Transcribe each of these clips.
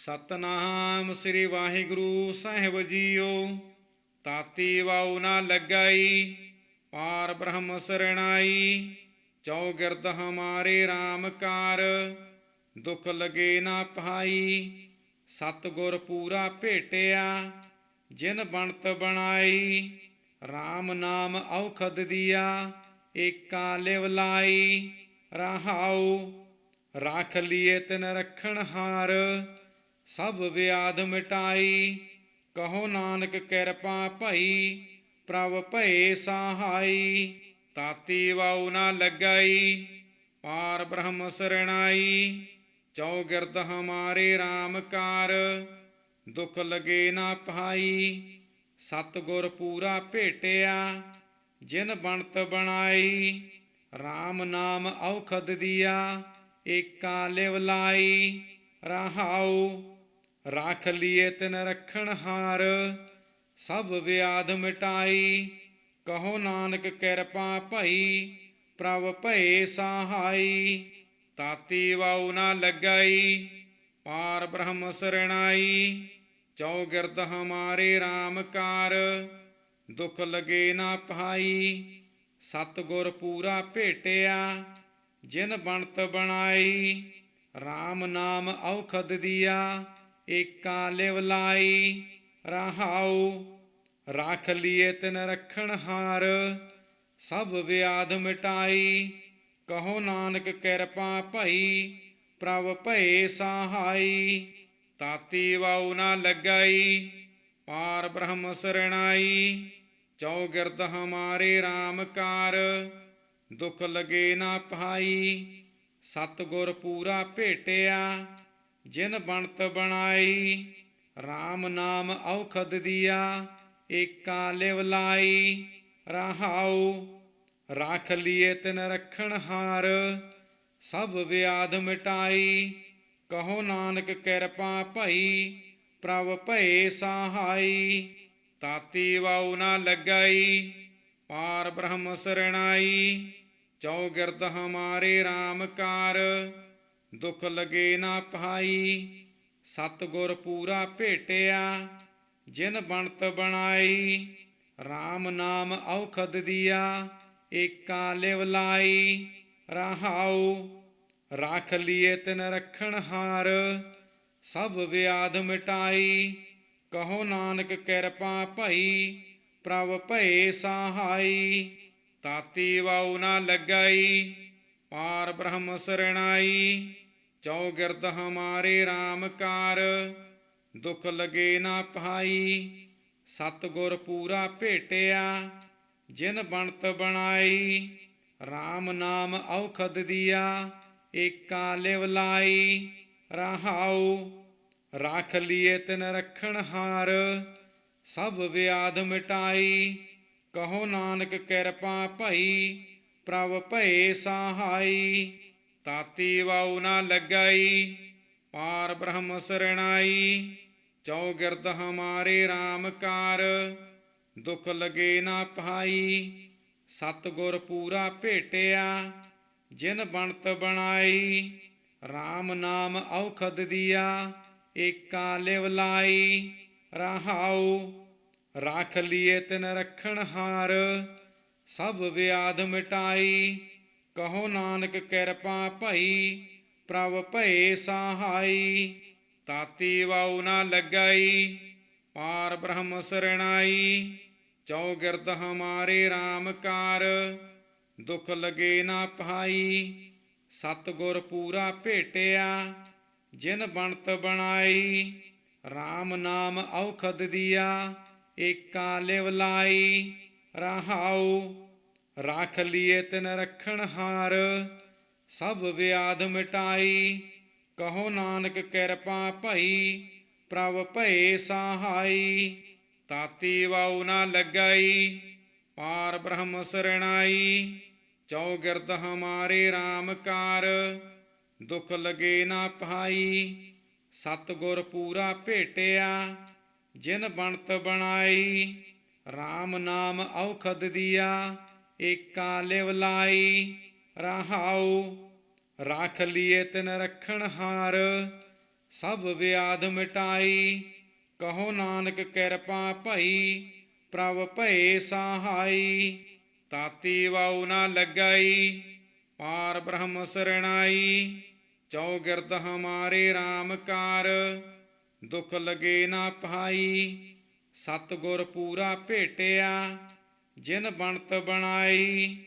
ਸਤਨਾਮ ਸ੍ਰੀ ਵਾਹਿਗੁਰੂ ਸਾਹਿਬ JIO. ਤਾਤੀ ਵਾਉ ਨਾ ਲੱਗਾਈ, ਪਾਰ ਬ੍ਰਹਮ ਸਰਣਾਈ। ਚੌਗਿਰਦ ਹਮਾਰੇ RAM ਕਾਰ, ਦੁਖ ਲਗੇ ਨਾ ਪਾਈ। ਸਤਿਗੁਰ ਪੂਰਾ ਭੇਟਿਆ, ਜਿਨ ਬਣਤ ਬਣਾਈ। RAM ਨਾਮ ਔਖਦ ਦੀਆ, ਏਕਾ ਲਿਵ ਲਾਈ। ਰਹਾਉ ਰਾਖ ਲੀਏ ਤਿਨ ਰੱਖਣ ਹਾਰ, ਸਭ ਵਿਆਧ ਮਿਟਾਈ। ਕਹੋ ਨਾਨਕ ਕਿਰਪਾ ਭਈ, ਪ੍ਰਭ ਭਏ ਸਹਾਈ। ਤਾਤੀ ਵਾਉ ਨਾ ਲੱਗਾਈ, ਪਾਰ ਬ੍ਰਹਮ ਸਰਣਾਈ। ਚੌਗਿਰਦ ਹਮਾਰੇ RAM ਕਾਰ, ਦੁਖ ਲਗੇ ਨਾ ਪਾਈ। ਸਤਿਗੁਰ ਪੂਰਾ ਭੇਟਿਆ, ਜਿਨ ਬਣਤ ਬਣਾਈ। RAM ਨਾਮ ਔਖਦ ਦੀਆ, ਏਕਾ ਲਿਵ ਲਾਈ। ਰਹਾਉ ਰਾਖ ਲੀਏ ਤਿਨ ਰੱਖਣ ਹਾਰ, ਸਭ ਵਿਆਧ ਮਿਟਾਈ। ਕਹੋ ਨਾਨਕ ਕਿਰਪਾ ਭਈ, ਪ੍ਰਭ ਭਏ ਸਹਾਈ। ਤਾਤੀ ਵਾਉ ਨਾ ਲੱਗਾਈ, ਪਾਰ ਬ੍ਰਹਮ ਸਰਣਾਈ। ਚੌਗਿਰਦ ਹਮਾਰੇ RAM ਕਾਰ, ਦੁਖ ਲਗੇ ਨਾ ਪਾਈ। ਸਤਿਗੁਰ ਪੂਰਾ ਭੇਟਿਆ, ਜਿਨ ਬਣਤ ਬਣਾਈ। RAM ਨਾਮ ਔਖਦ ਦੀਆ, ਏਕਾ ਲਿਵ ਲਾਈ। ਰਹਾਉ ਰਾਖ ਲੀਏ ਤਿਨ ਰੱਖਣ ਹਾਰ, ਸਭ ਵਿਆਧ ਮਿਟਾਈ। ਕਹੋ ਨਾਨਕ ਕਿਰਪਾ ਭਈ, ਪ੍ਰਭ ਭਏ ਸਹਾਈ। ਤਾਤੀ ਵਾਉ ਨਾ ਲੱਗਾਈ, ਪਾਰ ਬ੍ਰਹਮ ਸਰਣਾਈ। ਚੌਗਿਰਦ ਹਮਾਰੇ RAM ਕਾਰ, ਦੁਖ ਲਗੇ ਨਾ ਪਾਈ। ਸਤਿਗੁਰ ਪੂਰਾ ਭੇਟਿਆ, ਜਿਨ ਬਣਤ ਬਣਾਈ। RAM ਨਾਮ ਔਖਦ ਦੀਆ, ਏਕਾ ਲਿਵ ਲਾਈ। ਰਹਾਉ ਰਾਖ ਲੀਏ ਤਿਨ ਰੱਖਣ ਹਾਰ, ਸਭ ਵਿਆਧ ਮਿਟਾਈ। ਕਹੋ ਨਾਨਕ ਕਿਰਪਾ ਭਈ, ਪ੍ਰਭ ਭਏ ਸਹਾਈ। ਤਾਤੀ ਵਾਉ ਨਾ ਲੱਗਾਈ, ਪਾਰ ਬ੍ਰਹਮ ਸਰਣਾਈ। ਚੌਗਿਰਦ ਹਮਾਰੇ RAM ਕਾਰ, ਦੁਖ ਲਗੇ ਨਾ ਪਾਈ। ਸਤਿਗੁਰ ਪੂਰਾ ਭੇਟਿਆ, ਜਿਨ ਬਣਤ ਬਣਾਈ। RAM ਨਾਮ ਔਖਦ ਦੀਆ, ਏਕਾ ਲਿਵ ਲਾਈ। ਰਹਾਉ ਰਾਖ ਲੀਏ ਤਿਨ ਰੱਖਣ ਹਾਰ, ਸਭ ਵਿਆਧ ਮਿਟਾਈ। ਕਹੋ ਨਾਨਕ ਕਿਰਪਾ ਭਈ, ਪ੍ਰਭ ਭਏ ਸਹਾਈ। ਤਾਤੀ ਵਾਉ ਨਾ ਲੱਗਾਈ, ਪਾਰ ਬ੍ਰਹਮ ਸਰਣਾਈ। ਚੌਗਿਰਦ ਹਮਾਰੇ RAM ਕਾਰ, ਦੁਖ ਲਗੇ ਨਾ ਪਾਈ। ਸਤਿਗੁਰ ਪੂਰਾ ਭੇਟਿਆ, ਜਿਨ ਬਣਤ ਬਣਾਈ। RAM ਨਾਮ ਔਖਦ ਦੀਆ, ਏਕਾ ਲਿਵ ਲਾਈ। ਰਹਾਉ ਰਾਖ ਲੀਏ ਤਿਨ ਰੱਖਣ ਹਾਰ, ਸਭ ਵਿਆਧ ਮਿਟਾਈ। ਕਹੋ ਨਾਨਕ ਕਿਰਪਾ ਭਈ, ਪ੍ਰਭ ਭਏ ਸਹਾਈ। ਤਾਤੀ ਵਾਉ ਨਾ ਲੱਗਾਈ, ਪਾਰ ਬ੍ਰਹਮ ਸਰਣਾਈ। ਚੌਗਿਰਦ ਹਮਾਰੇ RAM ਕਾਰ, ਦੁਖ ਲਗੇ ਨਾ ਪਾਈ। ਸਤਿਗੁਰ ਪੂਰਾ ਭੇਟਿਆ, ਜਿਨ ਬਣਤ ਬਣਾਈ। RAM ਨਾਮ ਔਖਦ ਦੀਆ, ਏਕਾ ਲਿਵ ਲਾਈ। ਰਹਾਉ ਰਾਖ ਲੀਏ ਤਿਨ ਰੱਖਣ ਹਾਰ, ਸਭ ਵਿਆਧ ਮਿਟਾਈ। ਕਹੋ ਨਾਨਕ ਕਿਰਪਾ ਭਈ, ਪ੍ਰਭ ਭਏ ਸਹਾਈ। ਤਾਤੀ ਵਾਉ ਨਾ ਲੱਗਾਈ, ਪਾਰ ਬ੍ਰਹਮ ਸਰਣਾਈ। ਚੌਗਿਰਦ ਹਮਾਰੇ RAM ਕਾਰ, ਦੁਖ ਲਗੇ ਨਾ ਪਾਈ। ਸਤਿਗੁਰ ਪੂਰਾ ਭੇਟਿਆ, ਜਿਨ ਬਣਤ ਬਣਾਈ। RAM ਨਾਮ ਔਖਦ ਦੀਆ, ਏਕਾ ਲਿਵ ਲਾਈ। ਰਹਾਉ ਰਾਖ ਲੀਏ ਤਿਨ ਰੱਖਣ ਹਾਰ, ਸਭ ਵਿਆਧ ਮਿਟਾਈ। ਕਹੋ ਨਾਨਕ ਕਿਰਪਾ ਭਈ, ਪ੍ਰਭ ਭਏ ਸਹਾਈ। ਤਾਤੀ ਵਾਉ ਨਾ ਲੱਗਾਈ, ਪਾਰ ਬ੍ਰਹਮ ਸਰਣਾਈ। ਚੌਗਿਰਦ ਹਮਾਰੇ RAM ਕਾਰ, ਦੁਖ ਲਗੇ ਨਾ ਪਾਈ। ਸਤਿਗੁਰ ਪੂਰਾ ਭੇਟਿਆ, ਜਿਨ ਬਣਤ ਬਣਾਈ। RAM ਨਾਮ ਔਖਦ ਦੀਆ, ਏਕਾ ਲਿਵ ਲਾਈ। ਰਹਾਉ ਰਾਖ ਲੀਏ ਤਿਨ ਰੱਖਣ ਹਾਰ, ਸਭ ਵਿਆਧ ਮਿਟਾਈ। ਕਹੋ ਨਾਨਕ ਕਿਰਪਾ ਭਈ, ਪ੍ਰਭ ਭਏ ਸਹਾਈ। ਤਾਤੀ ਵਾਉ ਨਾ ਲੱਗਈ, ਪਾਰ ਬ੍ਰਹਮ ਸਰਣਾਈ। ਚੌਗਿਰਦ ਹਮਾਰੇ RAM ਕਾਰ, ਦੁਖ ਲਗੇ ਨਾ ਪਾਈ। ਸਤਿਗੁਰ ਪੂਰਾ ਭੇਟਿਆ, ਜਿਨ ਬਣਤ ਬਣਾਈ।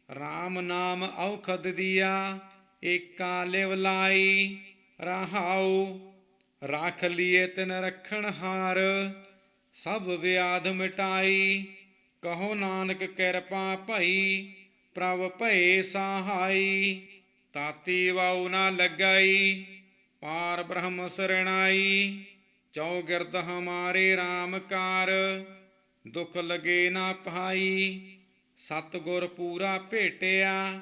RAM ਨਾਮ ਔਖਦ ਦੀਆ, ਏਕਾ ਲਿਵ ਲਾਈ। ਰਹਾਉ ਰਾਖ ਲੀਏ ਤਿਨ ਰਖਣ ਹਾਰ, ਸਭ ਵਿਆਧ ਮਿਟਾਈ। ਕਹੋ ਨਾਨਕ ਕਿਰਪਾ ਭਈ, ਪ੍ਰਭ ਭਏ ਸਹਾਈ। ਤਾਤੀ ਵਾਉ ਨਾ ਲੱਗਈ, ਪਾਰ ਬ੍ਰਹਮ ਸਰਣਾਈ। ਚੌਗਿਰਦ ਹਮਾਰੇ RAM ਕਾਰ, ਦੁਖ ਲਗੇ ਨਾ ਪਾਈ। ਸਤਿਗੁਰ ਪੂਰਾ ਭੇਟਿਆ,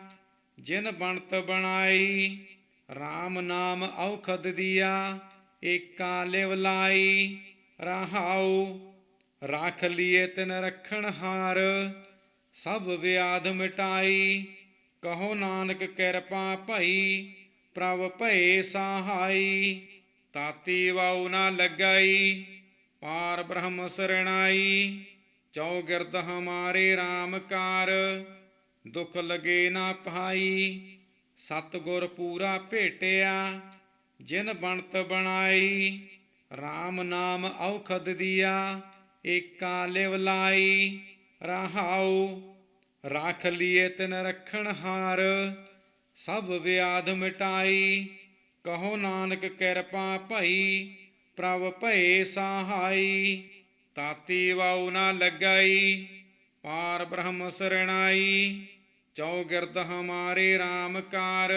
ਜਿਨ ਬਣਤ ਬਣਾਈ। RAM ਨਾਮ ਔਖਦ ਦੀਆ, ਏਕਾ ਲਿਵ ਲਾਈ। ਰਹਾਉ ਰਾਖ ਲੀਏ ਤਿਨ ਰਖਣ ਹਾਰ, ਸਭ ਵਿਆਧ ਮਿਟਾਈ। ਕਹੋ ਨਾਨਕ ਕਿਰਪਾ ਭਈ, ਪ੍ਰਭ ਭਏ ਸਹਾਈ। ਤਾਤੀ ਵਾਉ ਨਾ ਲੱਗਈ, ਪਾਰ ਬ੍ਰਹਮ ਸਰਣਾਈ। ਚੌਗਿਰਦ ਹਮਾਰੇ RAM ਕਾਰ, ਦੁਖ ਲਗੇ ਨਾ ਪਾਈ। ਸਤਿਗੁਰ ਪੂਰਾ ਭੇਟਿਆ, ਜਿਨ ਬਣਤ ਬਣਾਈ। RAM ਨਾਮ ਔਖਦ ਦੀਆ, ਏਕਾ ਲਿਵ ਲਾਈ। ਰਹਾਉ ਰਾਖ ਲੀਏ ਤਿਨ ਰਖਣ ਹਾਰ, ਸਭ ਵਿਆਧ ਮਿਟਾਈ। ਕਹੋ ਨਾਨਕ ਕਿਰਪਾ ਭਈ, ਪ੍ਰਭ ਭਏ ਸਹਾਈ। ਤਾਤੀ ਵਾਉ ਨਾ ਲੱਗਈ, ਪਾਰ ਬ੍ਰਹਮ ਸਰਣਾਈ। ਚੌਗਿਰਦ ਹਮਾਰੇ RAM ਕਾਰ,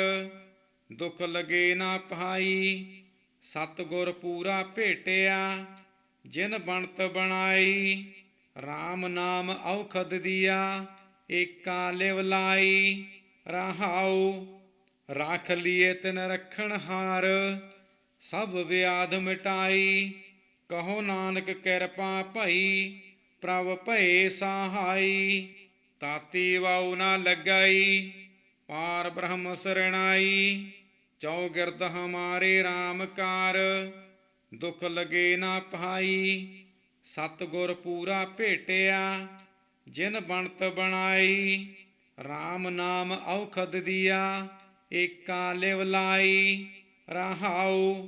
ਦੁਖ ਲਗੇ ਨਾ ਪਾਈ। ਸਤਿਗੁਰ ਪੂਰਾ ਭੇਟਿਆ, ਜਿਨ ਬਣਤ ਬਣਾਈ। RAM ਨਾਮ ਔਖਦ ਦੀਆ, ਏਕਾ ਲਿਵ ਲਾਈ। ਰਹਾਉ ਰਾਖ ਲੀਏ ਤਿਨ ਰਖਣ ਹਾਰ, ਸਭ ਵਿਆਧ ਮਿਟਾਈ। ਕਹੋ ਨਾਨਕ ਕਿਰਪਾ ਭਈ, ਪ੍ਰਭ ਭਏ ਸਹਾਈ। ਤਾਤੀ ਵਾਉ ਨਾ ਲੱਗਈ, ਪਾਰ ਬ੍ਰਹਮ ਸਰਣਾਈ। ਚੌਗਿਰਦ ਹਮਾਰੇ RAM ਕਾਰ, ਦੁਖ ਲਗੇ ਨਾ ਪਾਈ। ਸਤਿਗੁਰ ਪੂਰਾ ਭੇਟਿਆ, ਜਿਨ ਬਣਤ ਬਣਾਈ। RAM ਨਾਮ ਔਖਦ ਦੀਆ, ਏਕਾ ਲਿਵ ਲਾਈ। ਰਹਾਉ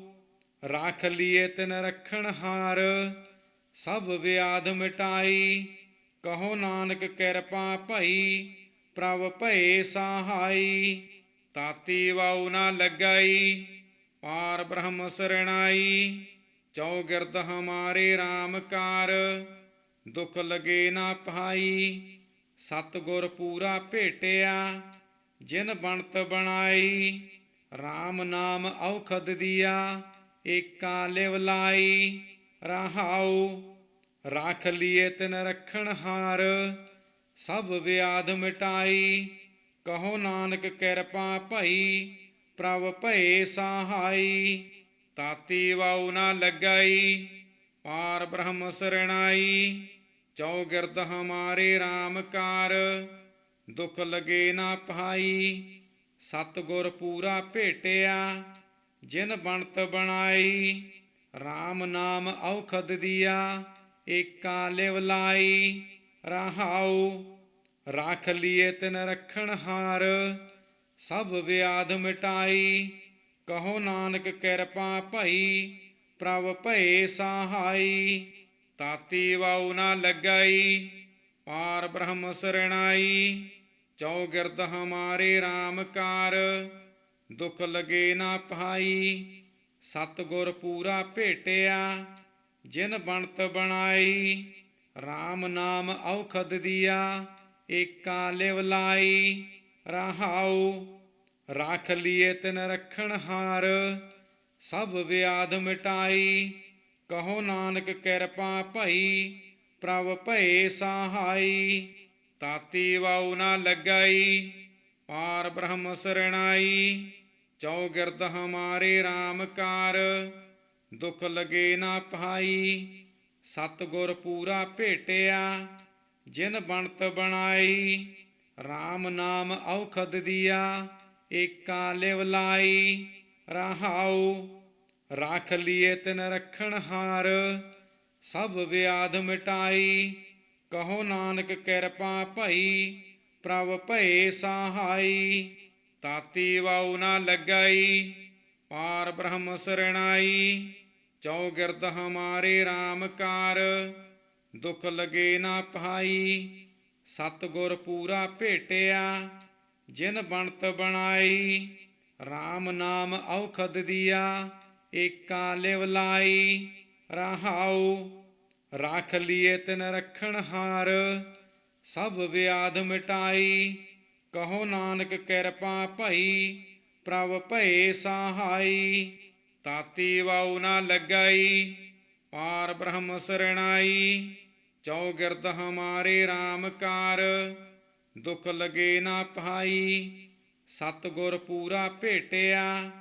ਰਾਖ ਲੀਏ ਤਿਨ ਰਖਣ ਹਾਰ, ਸਭ ਵਿਆਧ ਮਿਟਾਈ। ਕਹੋ ਨਾਨਕ ਕਿਰਪਾ ਭਈ, ਪ੍ਰਭ ਭਏ ਸਹਾਈ। ਤਾਤੀ ਵਾਉ ਨਾ ਲੱਗਈ, ਪਾਰ ਬ੍ਰਹਮ ਸਰਣਾਈ। ਚੌਗਿਰਦ ਹਮਾਰੇ RAM ਕਾਰ, ਦੁਖ ਲਗੇ ਨਾ ਪਾਈ। ਸਤਿਗੁਰ ਪੂਰਾ ਭੇਟਿਆ, ਜਿਨ ਬਣਤ ਬਣਾਈ। RAM ਨਾਮ ਔਖਦ ਦੀਆ, ਏਕਾ ਲਿਵ ਲਾਈ। ਰਹਾਉ ਰਾਖ ਲੀਏ ਤਿਨ ਰਖਣ ਹਾਰ, ਸਭ ਵਿਆਧ ਮਿਟਾਈ। ਕਹੋ ਨਾਨਕ ਕਿਰਪਾ ਭਈ, ਪ੍ਰਭ ਭਏ ਸਹਾਈ। ਤਾਤੀ ਵਾਉ ਨਾ ਲੱਗਈ, ਪਾਰ ਬ੍ਰਹਮ ਸਰਣਾਈ। ਚੌਗਿਰਦ ਹਮਾਰੇ RAM ਕਾਰ, ਦੁਖ ਲਗੇ ਨਾ ਪਾਈ। ਸਤਿਗੁਰ ਪੂਰਾ ਭੇਟਿਆ, ਜਿਨ ਬਣਤ ਬਣਾਈ। RAM ਨਾਮ ਔਖਦ ਦੀਆ, ਏਕਾ ਲਿਵ ਲਾਈ। ਰਹਾਉ ਰਾਖ ਲੀਏ ਤਿਨ ਰਖਣ ਹਾਰ, ਸਭ ਵਿਆਧ ਮਿਟਾਈ। ਕਹੋ ਨਾਨਕ ਕਿਰਪਾ ਭਈ, ਪ੍ਰਭ ਭਏ ਸਹਾਈ। ਤਾਤੀ ਵਾਉ ਨਾ ਲੱਗਈ, ਪਾਰ ਬ੍ਰਹਮ ਸਰਣਾਈ। ਚੌਗਿਰਦ ਹਮਾਰੇ RAM ਕਾਰ, ਦੁਖ ਲਗੇ ਨਾ ਪਾਈ। ਸਤਿਗੁਰ ਪੂਰਾ ਭੇਟਿਆ, ਜਿਨ ਬਣਤ ਬਣਾਈ। RAM ਨਾਮ ਔਖਦ ਦੀਆ, ਏਕਾ ਲਿਵ ਲਾਈ। ਰਹਾਉ ਰਾਖ ਲੀਏ ਤਿਨ ਰਖਣ ਹਾਰ, ਸਭ ਵਿਆਧ ਮਿਟਾਈ। ਕਹੋ ਨਾਨਕ ਕਿਰਪਾ ਭਈ, ਪ੍ਰਭ ਭਏ ਸਹਾਈ। ਤਾਤੀ ਵਾਉ ਨਾ ਲੱਗਈ, ਪਾਰ ਬ੍ਰਹਮ ਸਰਣਾਈ। ਚੌਗਿਰਦ ਹਮਾਰੇ RAM ਕਾਰ, ਦੁਖ ਲਗੇ ਨਾ ਪਾਈ। ਸਤਿਗੁਰ ਪੂਰਾ ਭੇਟਿਆ, ਜਿਨ ਬਣਤ ਬਣਾਈ। RAM ਨਾਮ ਔਖਦ ਦੀਆ, ਏਕਾ ਲਿਵ ਲਾਈ। ਰਹਾਉ ਰਾਖ ਲੀਏ ਤਿਨ ਰਖਣ ਹਾਰ। ਸਭ ਵਿਆਧ ਮਿਟਾਈ, ਕਹੋ ਨਾਨਕ ਕਿਰਪਾ ਭਈ। ਪ੍ਰਭ ਭਏ ਸਹਾਈ, ਤਾਤੀ ਵਾਉ ਨਾ ਲੱਗਈ। ਪਾਰ ਬ੍ਰਹਮ ਸਰਣਾਈ, ਚੌਗਿਰਦ ਹਮਾਰੇ RAM ਕਾਰ। ਦੁਖ ਲਗੇ ਨਾ ਪਾਈ, ਸਤਿਗੁਰ ਪੂਰਾ ਭੇਟਿਆ। ਜਿਨ ਬਣਤ ਬਣਾਈ, RAM ਨਾਮ ਔਖਦ ਦੀਆ। ਏਕਾ ਲਿਵ ਲਾਈ, ਰਹਾਉ ਰਾਖ ਲੀਏ ਤਿਨ ਰਖਣ ਹਾਰ। ਸਭ ਵਿਆਧ ਮਿਟਾਈ, ਕਹੋ ਨਾਨਕ ਕਿਰਪਾ ਭਈ। ਪ੍ਰਭ ਭਏ ਸਹਾਈ, ਤਾਤੀ ਵਾਉ ਨਾ ਲੱਗਈ। ਪਾਰ ਬ੍ਰਹਮ ਸਰਣਾਈ, ਚੌਗਿਰਦ ਹਮਾਰੇ RAM ਕਾਰ। ਦੁਖ ਲਗੇ ਨਾ ਪਾਈ, ਸਤਿਗੁਰ ਪੂਰਾ ਭੇਟਿਆ।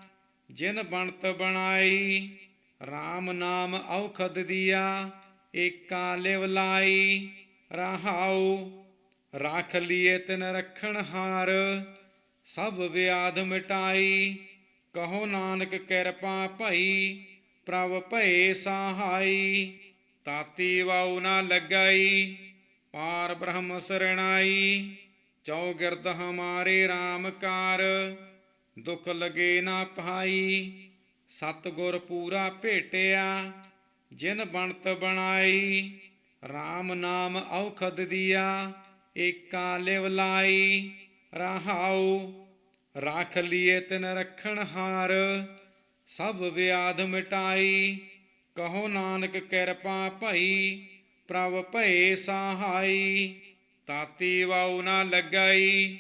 ਜਿਨ ਬਣਤ ਬਣਾਈ, RAM ਨਾਮ ਔਖਦ ਦੀਆ। ਏਕਾ ਲਿਵ ਲਾਈ, ਰਹਾਉ ਰਾਖ ਲੀਏ ਤਿਨ ਰਖਣ ਹਾਰ। ਸਭ ਵਿਆਧ ਮਿਟਾਈ, ਕਹੋ ਨਾਨਕ ਕਿਰਪਾ ਭਈ। ਪ੍ਰਭ ਭਏ ਸਹਾਈ, ਤਾਤੀ ਵਾਉ ਨਾ ਲੱਗਈ। ਪਾਰ ਬ੍ਰਹਮ ਸਰਣਾਈ, ਚੌਗਿਰਦ ਹਮਾਰੇ RAM ਕਾਰ। ਦੁਖ ਲਗੇ ਨਾ ਪਾਈ, ਸਤਿਗੁਰ ਪੂਰਾ ਭੇਟਿਆ। ਜਿਨ ਬਣਤ ਬਣਾਈ, RAM ਨਾਮ ਔਖਦ ਦੀਆ। ਏਕਾ ਲਿਵ ਲਾਈ, ਰਹਾਉ ਰਾਖ ਲੀਏ ਤਿਨ ਰਖਣ ਹਾਰ। ਸਭ ਵਿਆਧ ਮਿਟਾਈ, ਕਹੋ ਨਾਨਕ ਕਿਰਪਾ ਭਈ। ਪ੍ਰਭ ਭਏ ਸਹਾਈ, ਤਾਤੀ ਵਾਉ ਨਾ ਲੱਗਈ।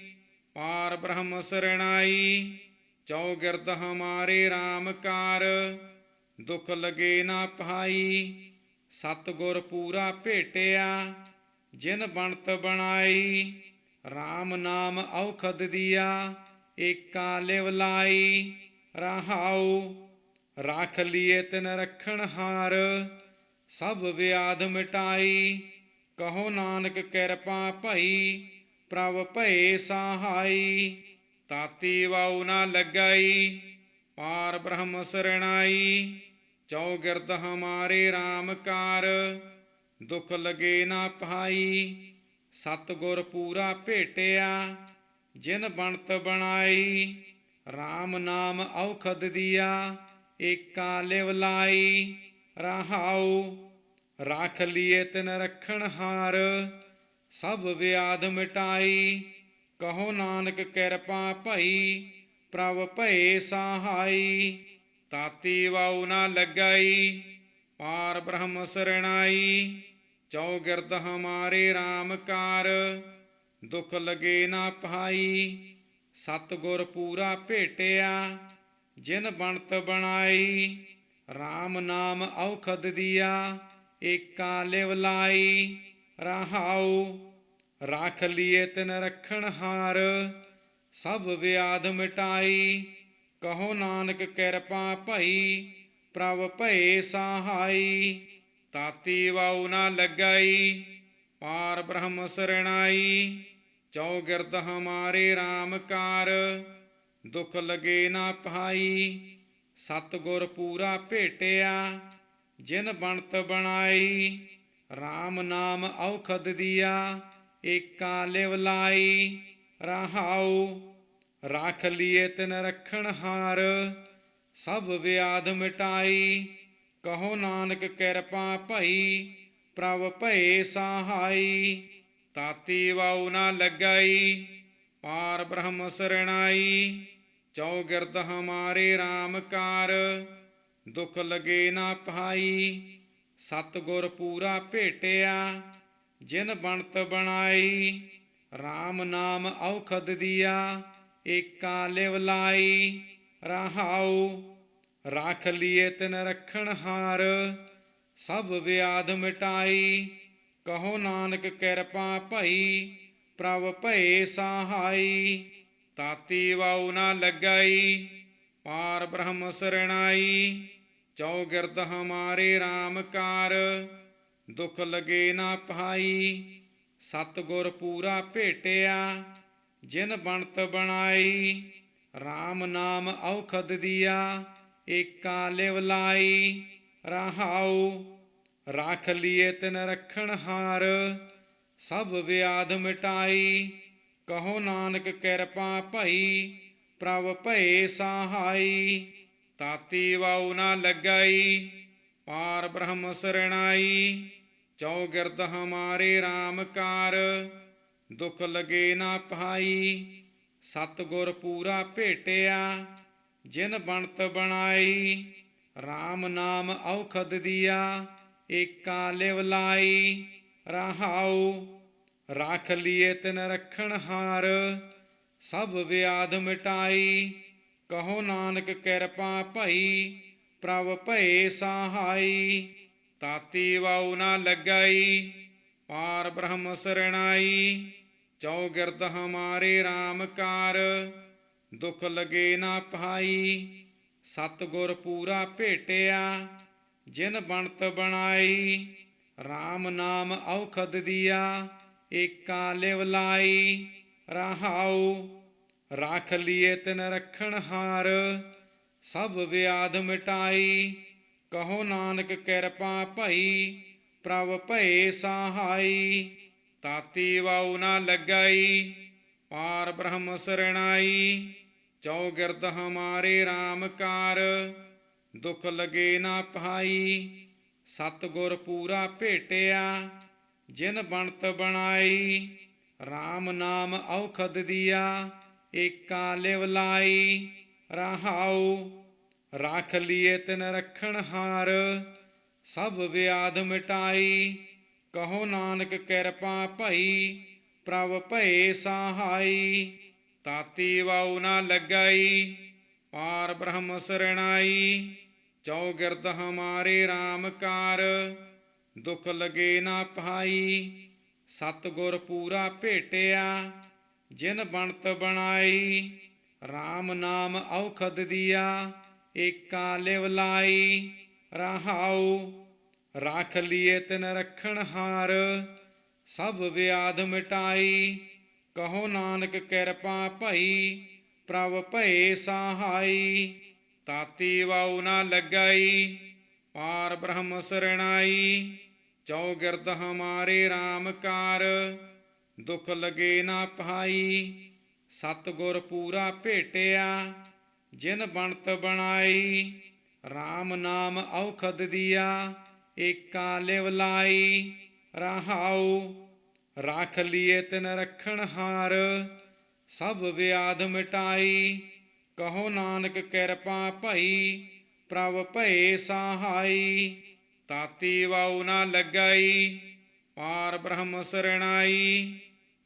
ਪਾਰ ਬ੍ਰਹਮ ਸਰਣਾਈ, ਚੌਗਿਰਦ ਹਮਾਰੇ RAM ਕਾਰ। ਦੁਖ ਲਗੇ ਨਾ ਪਾਈ, ਸਤਿਗੁਰ ਪੂਰਾ ਭੇਟਿਆ। ਜਿਨ ਬਣਤ ਬਣਾਈ, RAM ਨਾਮ ਔਖਦ ਦੀਆ। ਏਕਾ ਲਿਵ ਲਾਈ, ਰਹਾਉ ਰਾਖ ਲੀਏ ਤਿਨ ਰਖਣ ਹਾਰ। ਸਭ ਵਿਆਧ ਮਿਟਾਈ, ਕਹੋ ਨਾਨਕ ਕਿਰਪਾ ਭਈ। ਪ੍ਰਭ ਭਏ ਸਹਾਈ, ਤਾਤੀ ਵਾਉ ਨਾ ਲੱਗਈ। ਪਾਰ ਬ੍ਰਹਮ ਸਰਣਾਈ, ਚੌਗਿਰਦ ਹਮਾਰੇ RAM ਕਾਰ। ਦੁਖ ਲਗੇ ਨਾ ਪਾਈ, ਸਤਿਗੁਰ ਪੂਰਾ ਭੇਟਿਆ। ਜਿਨ ਬਣਤ ਬਣਾਈ, RAM ਨਾਮ ਔਖਦ ਦੀਆ। ਏਕਾ ਲਿਵ ਲਾਈ, ਰਹਾਉ ਰਾਖ ਲੀਏ ਤਿਨ ਰਖਣ ਹਾਰ। ਸਭ ਵਿਆਧ ਮਿਟਾਈ, ਕਹੋ ਨਾਨਕ ਕਿਰਪਾ ਭਈ। ਪ੍ਰਭ ਭਏ ਸਹਾਈ, ਤਾਤੀ ਵਾਉ ਨਾ ਲੱਗਈ। ਪਾਰ ਬ੍ਰਹਮ ਸਰਣਾਈ, ਚੌਗਿਰਦ ਹਮਾਰੇ RAM ਕਾਰ। ਦੁਖ ਲਗੇ ਨਾ ਪਾਈ, ਸਤਿਗੁਰ ਪੂਰਾ ਭੇਟਿਆ। ਜਿਨ ਬਣਤ ਬਣਾਈ, RAM ਨਾਮ ਔਖਦ ਦੀਆ। ਏਕਾ ਲਿਵ ਲਾਈ, ਰਹਾਉ ਰਾਖ ਲੀਏ ਤਿਨ ਰਖਣ ਹਾਰ। ਸਭ ਵਿਆਧ ਮਿਟਾਈ, ਕਹੋ ਨਾਨਕ ਕਿਰਪਾ ਭਈ। ਪ੍ਰਭ ਭਏ ਸਹਾਈ, ਤਾਤੀ ਵਾਉ ਨਾ ਲੱਗਈ। ਪਾਰ ਬ੍ਰਹਮ ਸਰਣਾਈ, ਚੌਗਿਰਦ ਹਮਾਰੇ RAM ਕਾਰ। ਦੁਖ ਲਗੇ ਨਾ ਪਾਈ, ਸਤਿਗੁਰ ਪੂਰਾ ਭੇਟਿਆ। ਜਿਨ ਬਣਤ ਬਣਾਈ, RAM ਨਾਮ ਔਖਦ ਦੀਆ। ਏਕਾ ਲਿਵ ਲਾਈ, ਰਹਾਉ ਰਾਖ ਲੀਏ ਤਿਨ ਰਖਣ ਹਾਰ। ਸਭ ਵਿਆਧ ਮਿਟਾਈ, ਕਹੋ ਨਾਨਕ ਕਿਰਪਾ ਭਈ। ਪ੍ਰਭ ਭਏ ਸਹਾਈ, ਤਾਤੀ ਵਾਉ ਨਾ ਲੱਗਈ। ਪਾਰ ਬ੍ਰਹਮ ਸਰਣਾਈ, ਚੌਗਿਰਦ ਹਮਾਰੇ RAM ਕਾਰ। ਦੁਖ ਲਗੇ ਨਾ ਪਾਈ, ਸਤਿਗੁਰ ਪੂਰਾ ਭੇਟਿਆ। ਜਿਨ ਬਣਤ ਬਣਾਈ, RAM ਨਾਮ ਔਖਦ ਦੀਆ। ਏਕਾ ਲਿਵ ਲਾਈ, ਰਹਾਉ ਰਾਖ ਲੀਏ ਤਿਨ ਰਖਣ ਹਾਰ। ਸਭ ਵਿਆਧ ਮਿਟਾਈ, ਕਹੋ ਨਾਨਕ ਕਿਰਪਾ ਭਈ। ਪ੍ਰਭ ਭਏ ਸਹਾਈ, ਤਾਤੀ ਵਾਉ ਨਾ ਲੱਗਈ। ਪਾਰ ਬ੍ਰਹਮ ਸਰਣਾਈ, ਚੌਗਿਰਦ ਹਮਾਰੇ RAM ਕਾਰ। ਦੁਖ ਲਗੇ ਨਾ ਪਾਈ, ਸਤਿਗੁਰ ਪੂਰਾ ਭੇਟਿਆ। ਜਿਨ ਬਣਤ ਬਣਾਈ, RAM ਨਾਮ ਔਖਦ ਦੀਆ। ਏਕਾ ਲਿਵ ਲਾਈ। ਰਹਾਉ ਰਾਖ ਲੀਏ ਤਿਨ ਰੱਖਣ ਹਾਰ, ਸਭ ਵਿਆਧ ਮਿਟਾਈ। ਕਹੋ ਨਾਨਕ ਕਿਰਪਾ ਭਈ, ਪ੍ਰਭ ਭਏ ਸਹਾਈ। ਤਾਤੀ ਵਾਉ ਨਾ ਲੱਗਈ, ਪਾਰ ਬ੍ਰਹਮ ਸਰਣਾਈ। ਚੌਗਿਰਦ ਹਮਾਰੇ RAM ਕਾਰ, ਦੁਖ ਲਗੇ ਨਾ ਪਾਈ। ਸਤਿਗੁਰ ਪੂਰਾ ਭੇਟਿਆ, ਜਿਨ ਬਣਤ ਬਣਾਈ। RAM ਨਾਮ ਔਖਦ ਦੀਆ, ਏਕਾ ਲਿਵ ਲਾਈ। ਰਹਾਉ ਰਾਖ ਲੀਏ ਤਿਨ ਰੱਖਣ ਹਾਰ, ਸਭ ਵਿਆਧ ਮਿਟਾਈ। ਕਹੋ ਨਾਨਕ ਕਿਰਪਾ ਭਈ, ਪ੍ਰਭ ਭਏ ਸਹਾਈ। ਤਾਤੀ ਵਾਉ ਨਾ ਲੱਗਈ, ਪਾਰ ਬ੍ਰਹਮ ਸਰਣਾਈ। ਚੌਗਿਰਦ ਹਮਾਰੇ RAM ਕਾਰ, ਦੁਖ ਲਗੇ ਨਾ ਪਾਈ। ਸਤਿਗੁਰ ਪੂਰਾ ਭੇਟਿਆ, ਜਿਨ ਬਣਤ ਬਣਾਈ। RAM ਨਾਮ ਔਖਦ ਦੀਆ, ਏਕਾ ਲਿਵ ਲਾਈ। ਰਹਾਉ ਰਾਖ ਲੀਏ ਤਿਨ ਰੱਖਣ ਹਾਰ, ਸਭ ਵਿਆਧ ਮਿਟਾਈ। ਕਹੋ ਨਾਨਕ ਕਿਰਪਾ ਭਈ, ਪ੍ਰਭ ਭਏ ਸਹਾਈ। ਤਾਤੀ ਵਾਉ ਨਾ ਲੱਗਈ, ਪਾਰ ਬ੍ਰਹਮ ਸਰਣਾਈ। ਚੌਗਿਰਦ ਹਮਾਰੇ RAM ਕਾਰ, ਦੁਖ ਲਗੇ ਨਾ ਪਾਈ। ਸਤਿਗੁਰ ਪੂਰਾ ਭੇਟਿਆ, ਜਿਨ ਬਣਤ ਬਣਾਈ। RAM ਨਾਮ ਔਖਦ ਦੀਆ, ਏਕਾ ਲਿਵ ਲਾਈ। ਰਹਾਉ ਰਾਖ ਲੀਏ ਤਿਨ ਰੱਖਣ ਹਾਰ, ਸਭ ਵਿਆਧ ਮਿਟਾਈ। ਕਹੋ ਨਾਨਕ ਕਿਰਪਾ ਭਈ, ਪ੍ਰਭ ਭਏ ਸਹਾਈ। ਤਾਤੀ ਵਾਉ ਨਾ ਲੱਗਈ, ਪਾਰ ਬ੍ਰਹਮ ਸਰਣਾਈ। ਚੌਗਿਰਦ ਹਮਾਰੇ RAM ਕਾਰ, ਦੁਖ ਲਗੇ ਨਾ ਪਾਈ। ਸਤਿਗੁਰ ਪੂਰਾ ਭੇਟਿਆ, ਜਿਨ ਬਣਤ ਬਣਾਈ। RAM ਨਾਮ ਔਖਦ ਦੀਆ, ਏਕਾ ਲਿਵ ਲਾਈ। ਰਹਾਉ ਰਾਖ ਲੀਏ ਤਿਨ ਰੱਖਣ ਹਾਰ, ਸਭ ਵਿਆਧ ਮਿਟਾਈ। ਕਹੋ ਨਾਨਕ ਕਿਰਪਾ ਭਈ, ਪ੍ਰਭ ਭਏ ਸਹਾਈ। ਤਾਤੀ ਵਾਉ ਨਾ ਲੱਗਈ, ਪਾਰ ਬ੍ਰਹਮ ਸਰਣਾਈ। ਚੌਗਿਰਦ ਹਮਾਰੇ RAM ਕਾਰ, ਦੁਖ ਲਗੇ ਨਾ ਪਾਈ। ਸਤਿਗੁਰ ਪੂਰਾ ਭੇਟਿਆ, ਜਿਨ ਬਣਤ ਬਣਾਈ। RAM ਨਾਮ ਔਖਦ ਦੀਆ, ਏਕਾ ਲਿਵ ਲਾਈ। ਰਹਾਉ ਰਾਖ ਲੀਏ ਤਿਨ ਰੱਖਣ ਹਾਰ, ਸਭ ਵਿਆਧ ਮਿਟਾਈ। ਕਹੋ ਨਾਨਕ ਕਿਰਪਾ ਭਈ, ਪ੍ਰਭ ਭਏ ਸਹਾਈ। ਤਾਤੀ ਵਾਉ ਨਾ ਲੱਗਈ, ਪਾਰ ਬ੍ਰਹਮ ਸਰਣਾਈ।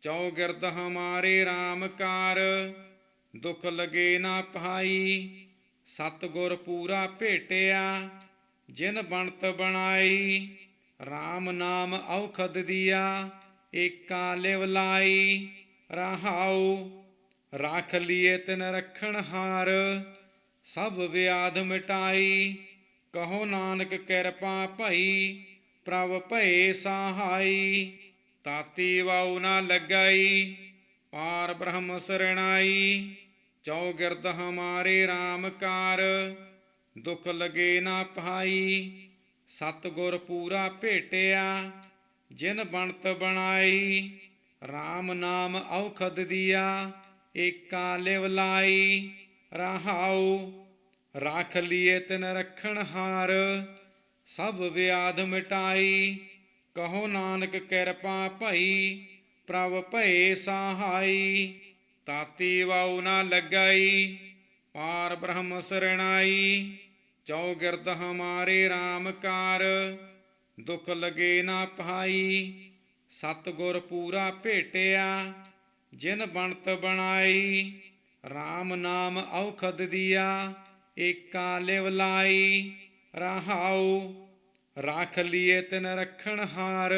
ਚੌਗਿਰਦ ਹਮਾਰੇ RAM ਕਾਰ, ਦੁਖ ਲਗੇ ਨਾ ਪਾਈ। ਸਤਿਗੁਰ ਪੂਰਾ ਭੇਟਿਆ, ਜਿਨ ਬਣਤ ਬਣਾਈ। RAM ਨਾਮ ਔਖਦ ਦੀਆ, ਏਕਾ ਲਿਵ ਲਾਈ। ਰਹਾਉ ਰਾਖ ਲੀਏ ਤਿਨ ਰੱਖਣ ਹਾਰ, ਸਭ ਵਿਆਧ ਮਿਟਾਈ। ਕਹੋ ਨਾਨਕ ਕਿਰਪਾ ਭਈ, ਪ੍ਰਭ ਭਏ ਸਹਾਈ। ਤਾਤੀ ਵਾਉ ਨਾ ਲੱਗਈ, ਪਾਰ ਬ੍ਰਹਮ ਸਰਣਾਈ। ਚੌਗਿਰਦ ਹਮਾਰੇ RAM ਕਾਰ, ਦੁਖ ਲਗੇ ਨਾ ਪਾਈ। ਸਤਿਗੁਰ ਪੂਰਾ ਭੇਟਿਆ, ਜਿਨ ਬਣਤ ਬਣਾਈ। RAM ਨਾਮ ਔਖਦ ਦੀਆ, ਏਕਾ ਲਿਵ ਲਾਈ। ਰਹਾਉ ਰਾਖ ਲੀਏ ਤਿਨ ਰੱਖਣ ਹਾਰ, ਸਭ ਵਿਆਧ ਮਿਟਾਈ। ਕਹੋ ਨਾਨਕ ਕਿਰਪਾ ਭਈ, ਪ੍ਰਭ ਭਏ ਸਹਾਈ। ਤਾਤੀ ਵਾਉ ਨਾ ਲੱਗਈ, ਪਾਰ ਬ੍ਰਹਮ ਸਰਣਾਈ। ਚੌਗਿਰਦ ਹਮਾਰੇ RAM ਕਾਰ, ਦੁਖ ਲਗੇ ਨਾ ਪਾਈ। ਸਤਿਗੁਰ ਪੂਰਾ ਭੇਟਿਆ, ਜਿਨ ਬਣਤ ਬਣਾਈ। RAM ਨਾਮ ਔਖਦ ਦੀਆ, ਏਕਾ ਲਿਵ ਲਾਈ। ਰਹਾਉ ਰਾਖ ਲੀਏ ਤਿਨ ਰੱਖਣ ਹਾਰ,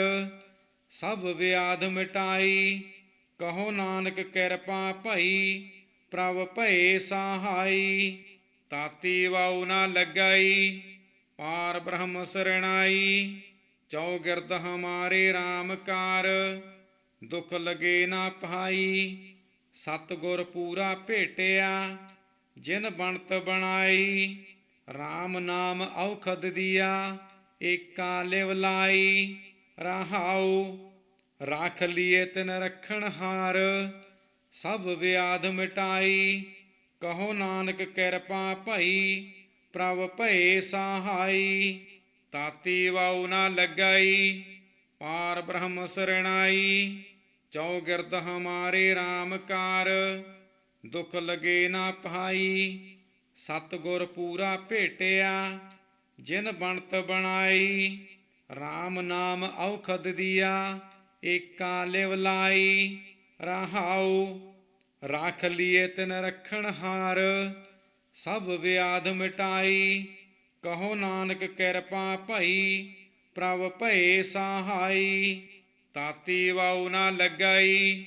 ਸਭ ਵਿਆਧ ਮਿਟਾਈ। ਕਹੋ ਨਾਨਕ ਕਿਰਪਾ ਭਈ, ਪ੍ਰਭ ਭਏ ਸਹਾਈ। ਤਾਤੀ ਵਾਉ ਨਾ ਲੱਗਈ, ਪਾਰ ਬ੍ਰਹਮ ਸਰਣਾਈ। ਚੌਗਿਰਦ ਹਮਾਰੇ RAM ਕਾਰ, ਦੁਖ ਲਗੇ ਨਾ ਪਾਈ। ਸਤਿਗੁਰ ਪੂਰਾ ਭੇਟਿਆ, ਜਿਨ ਬਣਤ ਬਣਾਈ। RAM ਨਾਮ ਔਖਦ ਦੀਆ ਏਕਾ ਲਿਵ ਲਾਈ। ਰਹਾਉ ਰਾਖ ਲੀਏ ਤਿਨ ਰੱਖਣ ਹਾਰ ਸਭ ਵਿਆਧ ਮਿਟਾਈ। ਕਹੋ ਨਾਨਕ ਕਿਰਪਾ ਭਈ ਪ੍ਰਭ ਭਏ ਸਹਾਈ। ਤਾਤੀ ਵਾਉ ਨਾ ਲੱਗਈ ਪਾਰ ਬ੍ਰਹਮ ਸਰਣਾਈ। ਚੌਗਿਰਦ ਹਮਾਰੇ RAM ਕਾਰ ਦੁਖ ਲਗੇ ਨਾ ਪਾਈ। ਸਤਿਗੁਰ ਪੂਰਾ ਭੇਟਿਆ ਜਿਨ ਬਣਤ ਬਣਾਈ। RAM ਨਾਮ ਔਖਦ ਦੀਆ ਏਕਾ ਲਿਵ ਲਾਈ। ਰਹਾਉ ਰਾਖ ਲੀਏ ਤਿਨ ਰੱਖਣ ਹਾਰ ਸਭ ਵਿਆਧ ਮਿਟਾਈ। ਕਹੋ ਨਾਨਕ ਕਿਰਪਾ ਭਈ ਪ੍ਰਭ ਭਏ ਸਹਾਈ। ਤਾਤੀ ਵਾਉ ਨਾ ਲੱਗਈ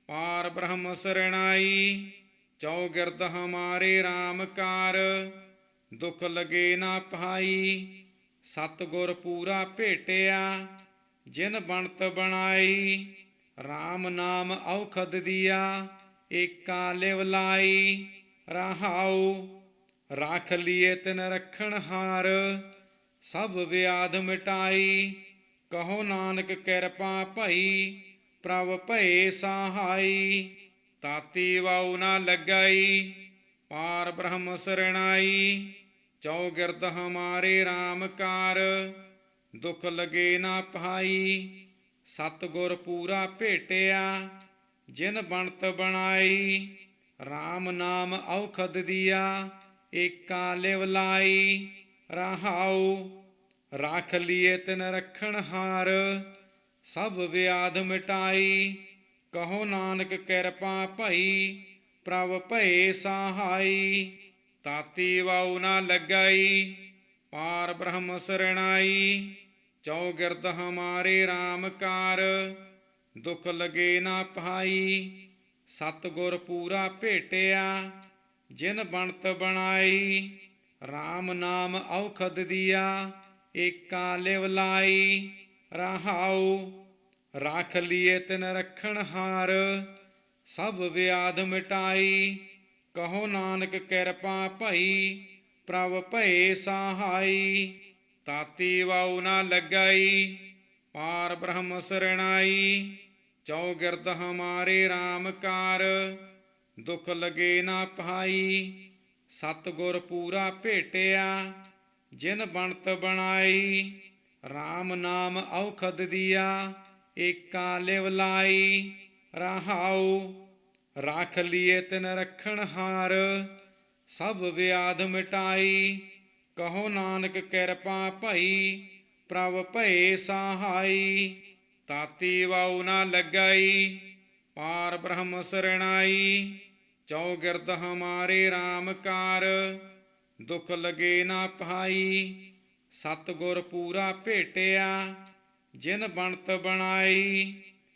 ਪਾਰ ਬ੍ਰਹਮ ਸਰਣਾਈ। ਚੌਗਿਰਦ ਹਮਾਰੇ RAM ਕਾਰ ਦੁਖ ਲਗੇ ਨਾ ਪਾਈ। ਸਤਿਗੁਰ ਪੂਰਾ ਭੇਟਿਆ ਜਿਨ ਬਣਤ ਬਣਾਈ। RAM ਨਾਮ ਔਖਦ ਦੀਆ ਏਕਾ ਲਿਵ ਲਾਈ। ਰਹਾਉ ਰਾਖ ਲੀਏ ਤਿਨ ਰੱਖਣ ਹਾਰ ਸਭ ਵਿਆਧ ਮਿਟਾਈ। ਕਹੋ ਨਾਨਕ ਕਿਰਪਾ ਭਈ ਪ੍ਰਭ ਭਏ ਸਹਾਈ। ਤਾਤੀ ਵਾਉ ਨਾ ਲੱਗਈ ਪਾਰ ਬ੍ਰਹਮ ਸਰਣਾਈ। ਚੌਗਿਰਦ ਹਮਾਰੇ RAM ਕਾਰ ਦੁਖ ਲਗੇ ਨਾ ਪਾਈ। ਸਤਿਗੁਰ ਪੂਰਾ ਭੇਟਿਆ ਜਿਨ ਬਣਤ ਬਣਾਈ। RAM ਨਾਮ ਔਖਦ ਦੀਆ ਏਕਾ ਲਿਵ ਲਾਈ। ਰਹਾਉ ਰਾਖ ਲੀਏ ਤਿਨ ਰੱਖਣ ਹਾਰ ਸਭ ਵਿਆਧ ਮਿਟਾਈ। ਕਹੋ ਨਾਨਕ ਕਿਰਪਾ ਭਈ ਪ੍ਰਭ ਭਏ ਸਹਾਈ। ਤਾਤੀ ਵਾਉ ਨਾ ਲੱਗਈ ਪਾਰ ਬ੍ਰਹਮ ਸਰਣਾਈ। ਚੌਗਿਰਦ ਹਮਾਰੇ RAM ਕਾਰ ਦੁਖ ਲਗੇ ਨਾ ਪਾਈ। ਸਤਿਗੁਰ ਪੂਰਾ ਭੇਟਿਆ ਜਿਨ ਬਣਤ ਬਣਾਈ। RAM ਨਾਮ ਔਖਦ ਦੀਆ ਏਕਾ ਲਿਵ ਲਾਈ। ਰਹਾਉ ਰਾਖ ਲੀਏ ਤਿਨ ਰੱਖਣ ਹਾਰ ਸਭ ਵਿਆਧ ਮਿਟਾਈ। ਕਹੋ ਨਾਨਕ ਕਿਰਪਾ ਭਈ ਪ੍ਰਭ ਭਏ ਸਹਾਈ। ਤਾਤੀ ਵਾਉ ਨਾ ਲੱਗਈ ਪਾਰ ਬ੍ਰਹਮ ਸਰਣਾਈ। ਚੌਗਿਰਦ ਹਮਾਰੇ RAM ਕਾਰ ਦੁਖ ਲਗੇ ਨਾ ਪਾਈ। ਸਤਿਗੁਰ ਪੂਰਾ ਭੇਟਿਆ ਜਿਨ ਬਣਤ ਬਣਾਈ। RAM ਨਾਮ ਔਖਦ ਦੀਆ ਏਕਾ ਲਿਵ ਲਾਈ। ਰਹਾਉ ਰਾਖ ਲੀਏ ਤਿਨ ਰੱਖਣ ਹਾਰ ਸਭ ਵਿਆਧ ਮਿਟਾਈ। ਕਹੋ ਨਾਨਕ ਕਿਰਪਾ ਭਈ ਪ੍ਰਭ ਭਏ ਸਹਾਈ। ਤਾਤੀ ਵਾਉ ਨਾ ਲੱਗਈ ਪਾਰ ਬ੍ਰਹਮ ਸਰਣਾਈ। ਚੌਗਿਰਦ ਹਮਾਰੇ RAM ਕਾਰ ਦੁਖ ਲਗੇ ਨਾ ਪਾਈ। ਸਤਿਗੁਰ ਪੂਰਾ ਭੇਟਿਆ ਜਿਨ ਬਣਤ ਬਣਾਈ।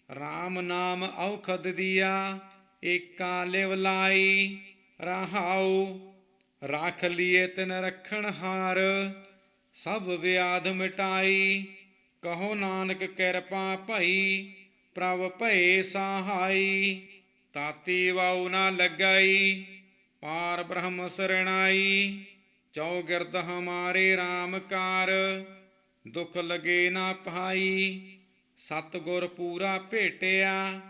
RAM ਨਾਮ ਔਖਦ ਦੀਆ ਏਕਾ ਲਿਵ ਲਾਈ। ਰਹਾਉ ਰਾਖ ਲੀਏ ਤਿਨ ਰੱਖਣ ਹਾਰ ਸਭ ਵਿਆਧ ਮਿਟਾਈ। ਕਹੋ ਨਾਨਕ ਕਿਰਪਾ ਭਈ ਪ੍ਰਭ ਭਏ ਸਹਾਈ। ਤਾਤੀ ਵਾਉ ਨਾ ਲੱਗਈ ਪਾਰ ਬ੍ਰਹਮ ਸਰਣਾਈ। ਚੌਗਿਰਦ ਹਮਾਰੇ RAM ਕਾਰ ਦੁਖ ਲਗੇ ਨਾ ਪਾਈ। ਸਤਿਗੁਰ ਪੂਰਾ ਭੇਟਿਆ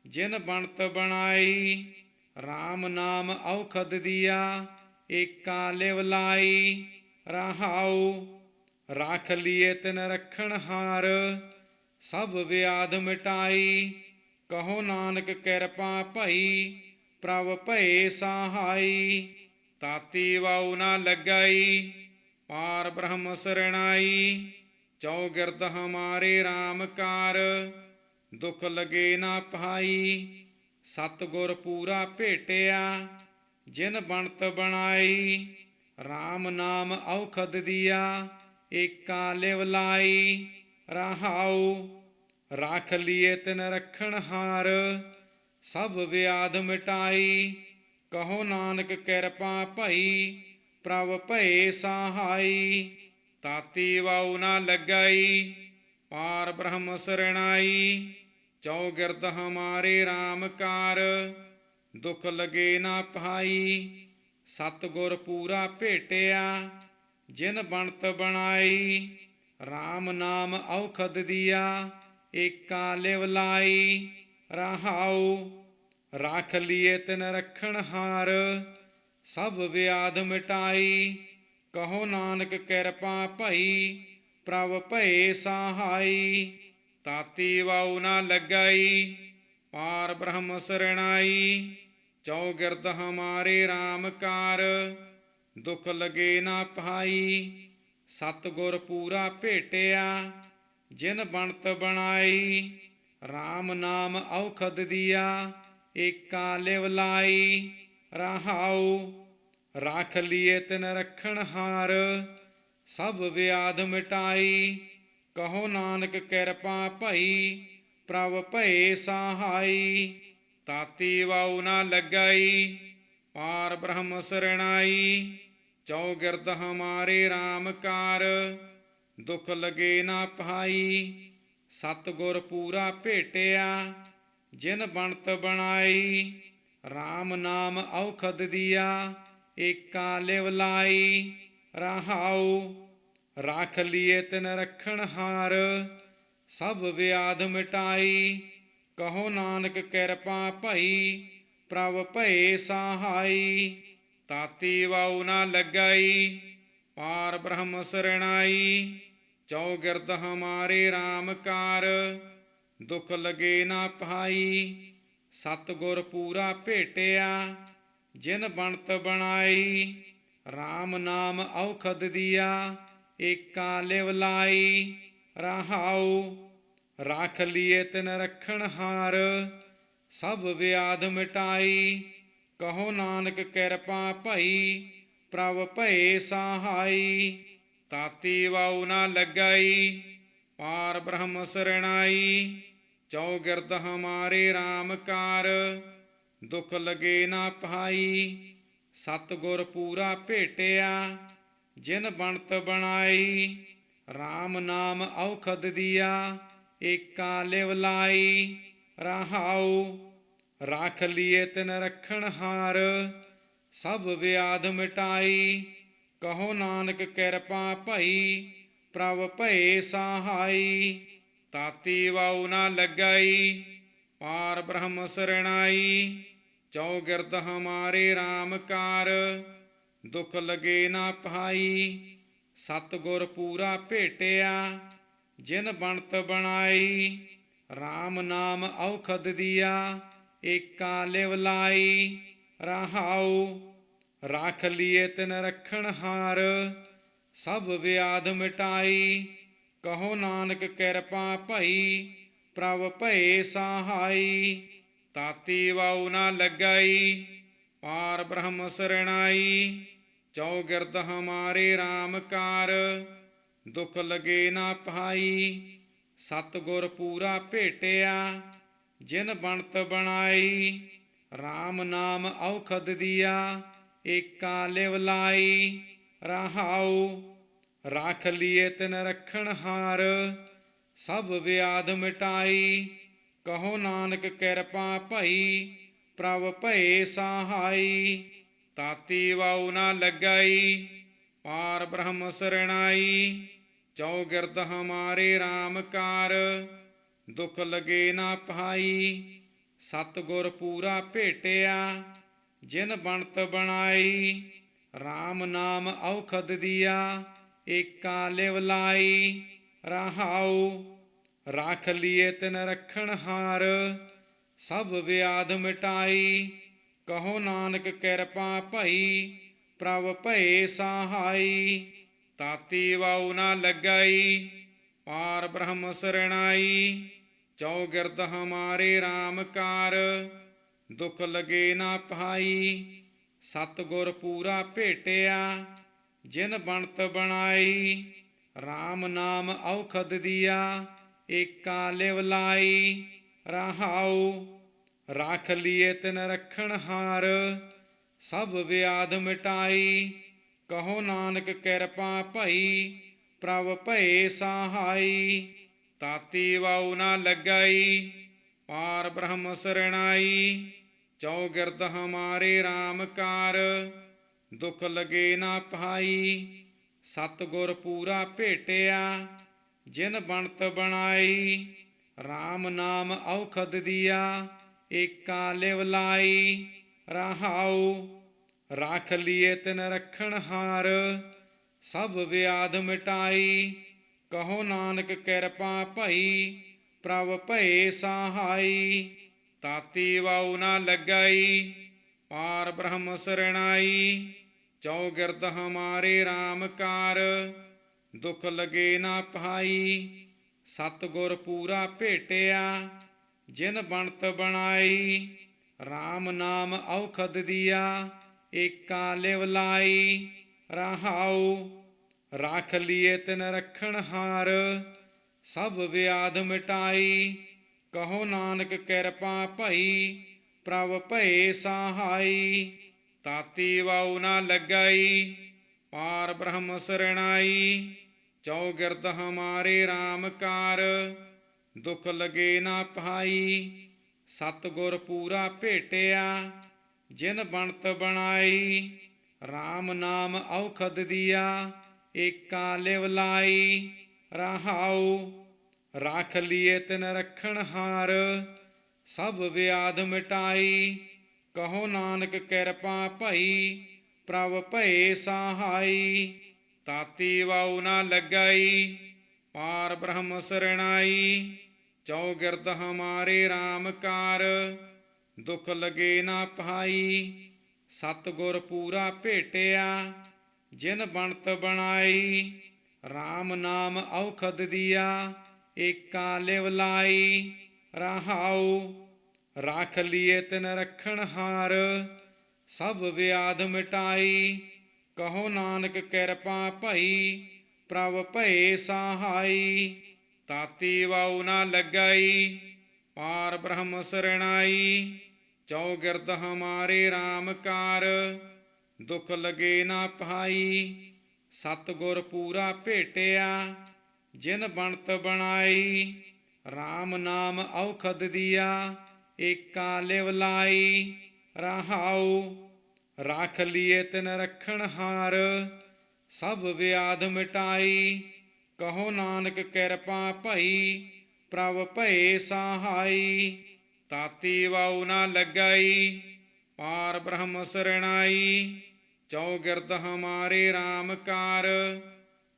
ਜਿਨ ਬਣਤ ਬਣਾਈ। RAM ਨਾਮ ਔਖਦ ਦੀਆ ਏਕਾ ਲਿਵ ਲਾਈ। ਰਹਾਉ ਰਾਖ ਲੀਏ ਤਿਨ ਰੱਖਣ ਹਾਰ ਸਭ ਵਿਆਧ ਮਿਟਾਈ। ਕਹੋ ਨਾਨਕ ਕਿਰਪਾ ਭਈ ਪ੍ਰਭ ਭਏ ਸਹਾਈ। ਤਾਤੀ ਵਾਉ ਨਾ ਲੱਗਈ ਪਾਰ ਬ੍ਰਹਮ ਸਰਣਾਈ। ਚੌਗਿਰਦ ਹਮਾਰੇ RAM ਕਾਰ ਦੁਖ ਲਗੇ ਨਾ ਪਾਈ। ਸਤਿਗੁਰ ਪੂਰਾ ਭੇਟਿਆ ਜਿਨ ਬਣਤ ਬਣਾਈ। RAM ਨਾਮ ਔਖਦ ਦੀਆ ਏਕਾ ਲਿਵ ਲਾਈ। ਰਹਾਉ ਰਾਖ ਲੀਏ ਤਿਨ ਰੱਖਣ ਹਾਰ ਸਭ ਵਿਆਧ ਮਿਟਾਈ। ਕਹੋ ਨਾਨਕ ਕਿਰਪਾ ਭਈ ਪ੍ਰਭ ਭਏ ਸਹਾਈ। ਤਾਤੀ ਵਾਉ ਨਾ ਲੱਗਈ ਪਾਰ ਬ੍ਰਹਮ ਸਰਣਾਈ। ਚੌਗਿਰਦ ਹਮਾਰੇ RAM ਕਾਰ ਦੁਖ ਲਗੇ ਨਾ ਪਾਈ। ਸਤਿਗੁਰ ਪੂਰਾ ਭੇਟਿਆ जिन बनत बनाई। राम नाम औखद दिया एका लिव लाई। रहाऊ राख लिये तिन रखण हार, सब व्याध मिटाई। कहो नानक किरपा भई प्रभ भये सहाई। ताती वाऊ न लगाई पार ब्रह्म सरणाई। चौगिरद हमारे राम कार, दुख लगे ना पाई। सतगुर पूरा भेटिया जिन बनत बनाई। राम नाम औखद दिया एका लिव लाई। रहाऊ राख लिये तिन रखण हार, सब व्याध मिटाई। कहो नानक किरपा भई प्रभ भये सहाई। ताती वाऊ न लगाई पार ब्रह्म सरणाई। चौगिरद हमारे राम कार, दुख लगे ना पाई। सतगुर पूरा भेटिया जिन बनत बनाई। राम नाम औखद दिया एका लिव लाई। रहाऊ राख लिये तिन रखण हार, सब व्याध मिटाई। कहो नानक किरपा भई प्रभ भये सहाई। ताती वाऊ न लगाई पार ब्रह्म सरणाई। चौगिरद हमारे राम कार, दुख लगे ना पाई। सतगुर पूरा भेटिया जिन बनत बनाई। राम नाम औखद दिया एका लिव लाई। रहाऊ राख लिये तिन रखण हार, सब व्याध मिटाई। कहो नानक किरपा भई प्रभ भये सहाई। ताती वाऊ न लगाई पार ब्रह्म सरणाई। चौगिरद हमारे राम कार, दुख लगे ना पाई। सतगुर पूरा भेटिया जिन बनत बनाई। राम नाम औखद दिया एका लिव लाई। रहाऊ राख लिये तिन रखण हार, सब व्याध मिटाई। कहो नानक किरपा भई प्रभ भये सहाई। ताती वाऊ न लगाई पार ब्रह्म सरणाई। चौगिरद हमारे राम कार, दुख लगे ना पाई। सतगुर पूरा भेटिया जिन बनत बनाई। राम नाम औखद दिया एका लिव लाई। रहाऊ राख लिये तिन रखण हार, सब व्याध मिटाई। कहो नानक किरपा भई प्रभ भये सहाई। ताती वाऊ न लगाई पार ब्रह्म सरणाई। चौगिरद हमारे राम कार, दुख लगे ना पाई। सतगुर पूरा भेटिया जिन बनत बनाई। राम नाम औखद दिया एका लिव लाई। रहाऊ राख लिये तिन रखण हार, सब व्याध मिटाई। कहो नानक किरपा भई प्रभ भये सहाई। ताती वाऊ न लगाई पार ब्रह्म सरणाई। चौगिरद हमारे राम कार, दुख लगे ना पाई। सतगुर पूरा भेटिया जिन बनत बनाई। राम नाम औखद दिया एका लिव लाई। रहाऊ राख लिये तिन रखण हार, सब व्याध मिटाई। कहो नानक किरपा भई प्रभ भये सहाई। ताती वाऊ न लगाई पार ब्रह्म सरणाई। चौगिरद हमारे राम कार, दुख लगे ना पाई। सतगुर पूरा भेटिया जिन बनत बनाई। राम नाम औखद दिया एका लिव लाई। रहाऊ राख लिये तिन रखण हार, सब व्याध मिटाई। कहो नानक किरपा भई प्रभ भये सहाई। ताती वाऊ न लगाई पार ब्रह्म सरणाई। चौगिरद हमारे राम कार, दुख लगे ना पाई। ਸਤਿਗੁਰ ਪੂਰਾ ਭੇਟਿਆ ਜਿਨ ਬਣਤ ਬਣਾਈ। RAM ਨਾਮ ਔਖਦ ਦੀਆ ਏਕਾ ਲਿਵ ਲਾਈ। ਰਹਾਉ ਰਾਖ ਲੀਏ ਤਿਨ ਰੱਖਣ ਹਾਰ ਸਭ ਵਿਆਧ ਮਿਟਾਈ। ਕਹੋ ਨਾਨਕ ਕਿਰਪਾ ਭਈ ਪ੍ਰਭ ਭਏ ਸਹਾਈ। ਤਾਤੀ ਵਾਉ ਨਾ ਲੱਗਈ ਪਾਰ ਬ੍ਰਹਮ ਸਰਣਾਈ। ਚੌਗਿਰਦ ਹਮਾਰੇ RAM ਕਾਰ ਦੁਖ ਲਗੇ ਨਾ ਪਾਈ। ਸਤਿਗੁਰ ਪੂਰਾ ਭੇਟਿਆ ਜਿਨ ਬਣਤ ਬਣਾਈ। RAM ਨਾਮ ਔਖਦ ਦੀਆ ਏਕਾ ਲਿਵ ਲਾਈ। ਰਹਾਉ ਰਾਖ ਲੀਏ ਤਿਨ ਰੱਖਣ ਹਾਰ ਸਭ ਵਿਆਧ ਮਿਟਾਈ। ਕਹੋ ਨਾਨਕ ਕਿਰਪਾ ਭਈ ਪ੍ਰਭ ਭਏ ਸਹਾਈ। ਤਾਤੀ ਵਾਉ ਨਾ ਲੱਗਈ ਪਾਰ ਬ੍ਰਹਮ ਸਰਣਾਈ। ਚੌਗਿਰਦ ਹਮਾਰੇ RAM ਕਾਰ ਦੁਖ ਲਗੇ ਨਾ ਪਾਈ। ਸਤਿਗੁਰ ਪੂਰਾ ਭੇਟਿਆ ਜਿਨ ਬਣਤ ਬਣਾਈ। RAM ਨਾਮ ਔਖਦ ਦੀਆ ਏਕਾ ਲਿਵ ਲਾਈ। ਰਹਾਉ ਰਾਖ ਲੀਏ ਤਿਨ ਰੱਖਣ ਹਾਰ ਸਭ ਵਿਆਧ ਮਿਟਾਈ। ਕਹੋ ਨਾਨਕ ਕਿਰਪਾ ਭਈ ਪ੍ਰਭ ਭਏ ਸਹਾਈ। ਤਾਤੀ ਵਾਉ ਨਾ ਲੱਗਈ ਪਾਰ ਬ੍ਰਹਮ ਸਰਣਾਈ। ਚੌਗਿਰਦ ਹਮਾਰੇ RAM ਕਾਰ ਦੁਖ ਲਗੇ ਨਾ ਪਾਈ। ਸਤਿਗੁਰ ਪੂਰਾ ਭੇਟਿਆ ਜਿਨ ਬਣਤ ਬਣਾਈ। RAM ਨਾਮ ਔਖਦ ਦੀਆ ਏਕਾ ਲਿਵ ਲਾਈ। ਰਹਾਉ ਰਾਖ ਲੀਏ ਤਿਨ ਰੱਖਣ ਹਾਰ ਸਭ ਵਿਆਧ ਮਿਟਾਈ। ਕਹੋ ਨਾਨਕ ਕਿਰਪਾ ਭਈ ਪ੍ਰਭ ਭਏ ਸਹਾਈ। ਤਾਤੀ ਵਾਉ ਨਾ ਲੱਗਈ ਪਾਰ ਬ੍ਰਹਮ ਸਰਣਾਈ। ਚੌਗਿਰਦ ਹਮਾਰੇ RAM ਕਾਰ ਦੁਖ ਲਗੇ ਨਾ ਪਾਈ। ਸਤਿਗੁਰ ਪੂਰਾ ਭੇਟਿਆ ਜਿਨ ਬਣਤ ਬਣਾਈ। RAM ਨਾਮ ਔਖਦ ਦੀਆ ਏਕਾ ਲਿਵ ਲਾਈ। ਰਹਾਉ ਰਾਖ ਲੀਏ ਤਿਨ ਰੱਖਣ ਹਾਰ ਸਭ ਵਿਆਧ ਮਿਟਾਈ। ਕਹੋ ਨਾਨਕ ਕਿਰਪਾ ਭਈ ਪ੍ਰਭ ਭਏ ਸਹਾਈ। ਤਾਤੀ ਵਾਉ ਨਾ ਲੱਗਈ ਪਾਰ ਬ੍ਰਹਮ ਸਰਣਾਈ। ਚੌਗਿਰਦ ਹਮਾਰੇ RAM ਕਾਰ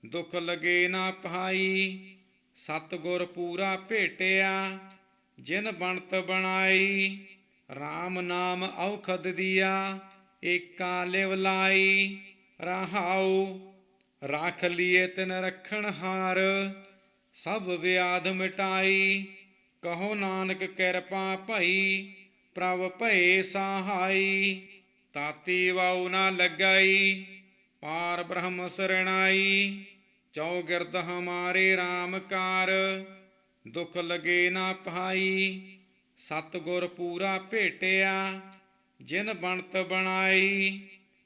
ਦੁਖ ਲਗੇ ਨਾ ਪਾਈ। ਸਤਿਗੁਰ ਪੂਰਾ ਭੇਟਿਆ ਜਿਨ ਬਣਤ ਬਣਾਈ। RAM ਨਾਮ ਔਖਦ ਦੀਆ ਏਕਾ ਲਿਵ ਲਾਈ। ਰਹਾਉ ਰਾਖ ਲੀਏ ਤਿਨ ਰੱਖਣ ਹਾਰ ਸਭ ਵਿਆਧ ਮਿਟਾਈ। ਕਹੋ ਨਾਨਕ ਕਿਰਪਾ ਭਈ ਪ੍ਰਭ ਭਏ ਸਹਾਈ। ਤਾਤੀ ਵਾਉ ਨਾ ਲੱਗਈ ਪਾਰ ਬ੍ਰਹਮ ਸਰਣਾਈ। ਚੌਗਿਰਦ ਹਮਾਰੇ RAM ਕਾਰ ਦੁਖ ਲਗੇ ਨਾ ਪਾਈ। ਸਤਿਗੁਰ ਪੂਰਾ ਭੇਟਿਆ ਜਿਨ ਬਣਤ ਬਣਾਈ।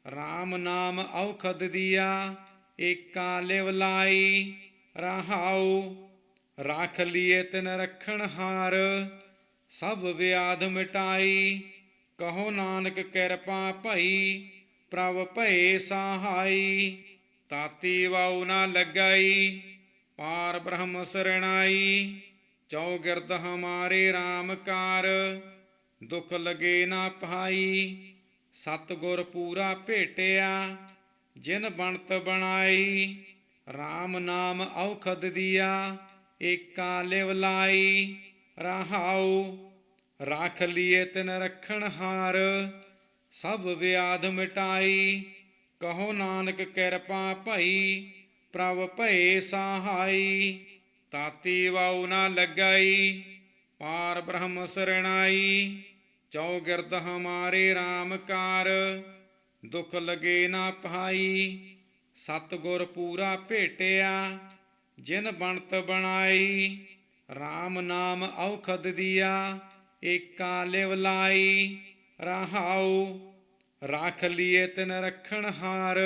RAM ਨਾਮ ਔਖਦ ਦੀਆ ਏਕਾ ਲਿਵ ਲਾਈ। ਰਹਾਉ ਰਾਖ ਲੀਏ ਤਿਨ ਰੱਖਣ ਹਾਰ ਸਭ ਵਿਆਧ ਮਿਟਾਈ। ਕਹੋ ਨਾਨਕ ਕਿਰਪਾ ਭਈ ਪ੍ਰਭ ਭਏ ਸਹਾਈ। ਤਾਤੀ ਵਾਉ ਨਾ ਲੱਗਈ ਪਾਰ ਬ੍ਰਹਮ ਸਰਣਾਈ। ਚੌਗਿਰਦ ਹਮਾਰੇ RAM ਕਾਰ ਦੁਖ ਲਗੇ ਨਾ ਪਾਈ। ਸਤਿਗੁਰ ਪੂਰਾ ਭੇਟਿਆ ਜਿਨ ਬਣਤ ਬਣਾਈ। RAM ਨਾਮ ਔਖਦ ਦੀਆ ਏਕਾ ਲਿਵ ਲਾਈ। ਰਹਾਉ ਰਾਖ ਲੀਏ ਤਿਨ ਰੱਖਣ ਹਾਰ ਸਭ ਵਿਆਧ ਮਿਟਾਈ। ਕਹੋ ਨਾਨਕ ਕਿਰਪਾ ਭਈ ਪ੍ਰਭ ਭਏ ਸਹਾਈ। ਤਾਤੀ ਵਾਉ ਨਾ ਲੱਗਈ ਪਾਰ ਬ੍ਰਹਮ ਸਰਣਾਈ। ਚੌਗਿਰਦ ਹਮਾਰੇ RAM ਕਾਰ ਦੁਖ ਲਗੇ ਨਾ ਪਾਈ। ਸਤਿਗੁਰ ਪੂਰਾ ਭੇਟਿਆ ਜਿਨ ਬਣਤ ਬਣਾਈ। RAM ਨਾਮ ਔਖਦ ਦੀਆ ਏਕਾ ਲਿਵ ਲਾਈ। ਰਹਾਉ ਰਾਖ ਲੀਏ ਤਿਨ ਰੱਖਣ ਹਾਰ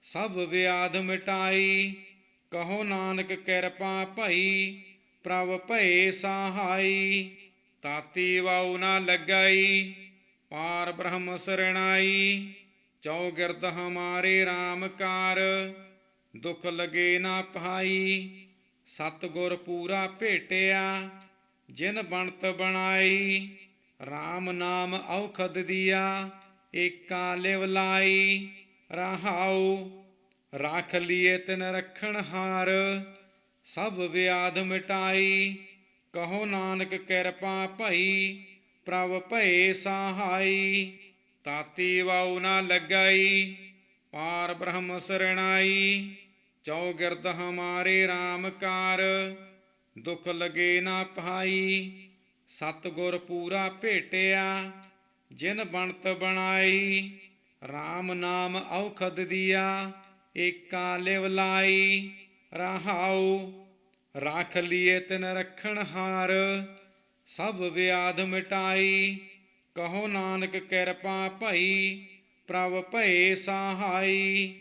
ਸਭ ਵਿਆਧ ਮਿਟਾਈ। ਕਹੋ ਨਾਨਕ ਕਿਰਪਾ ਭਈ ਪ੍ਰਭ ਭਏ ਸਹਾਈ। ਤਾਤੀ ਵਾਉ ਨਾ ਲੱਗਈ ਪਾਰ ਬ੍ਰਹਮ ਸਰਣਾਈ। ਚੌਗਿਰਦ ਹਮਾਰੇ RAM ਕਾਰ ਦੁਖ ਲਗੇ ਨਾ ਪਹਾਈ। ਸਤਿਗੁਰ ਪੂਰਾ ਭੇਟਿਆ ਜਿਨ ਬਣਤ ਬਣਾਈ। RAM ਨਾਮ ਔਖਦ ਦੀਆ ਏਕਾ ਲਿਵ ਲਾਈ। ਰਹਾਉ ਰਾਖ ਲੀਏ ਤਿਨ ਰਖਣ ਹਾਰ ਸਭ ਵਿਆਧ ਮਿਟਾਈ। ਕਹੋ ਨਾਨਕ ਕਿਰਪਾ ਭਈ ਪ੍ਰਭ ਭਏ ਸਹਾਈ। ਤਾਤੀ ਵਾਉ ਨਾ ਲੱਗਈ ਪਾਰ ਬ੍ਰਹਮ ਸਰਣਾਈ। ਚੌਗਿਰਦ ਹਮਾਰੇ RAM ਕਾਰ ਦੁਖ ਲਗੇ ਨਾ ਪਹਾਈ। ਸਤਿਗੁਰ ਪੂਰਾ ਭੇਟਿਆ ਜਿਨ ਬਣਤ ਬਣਾਈ। RAM ਨਾਮ ਔਖਦ ਦੀਆ ਏਕਾ ਲਿਵ ਲਾਈ। ਰਹਾਉ ਰਾਖ ਲੀਏ ਤਿਨ ਰਖਣ ਹਾਰ ਸਭ ਵਿਆਧ ਮਿਟਾਈ। ਕਹੋ ਨਾਨਕ ਕਿਰਪਾ ਭਈ ਪ੍ਰਭ ਭਏ ਸਹਾਈ।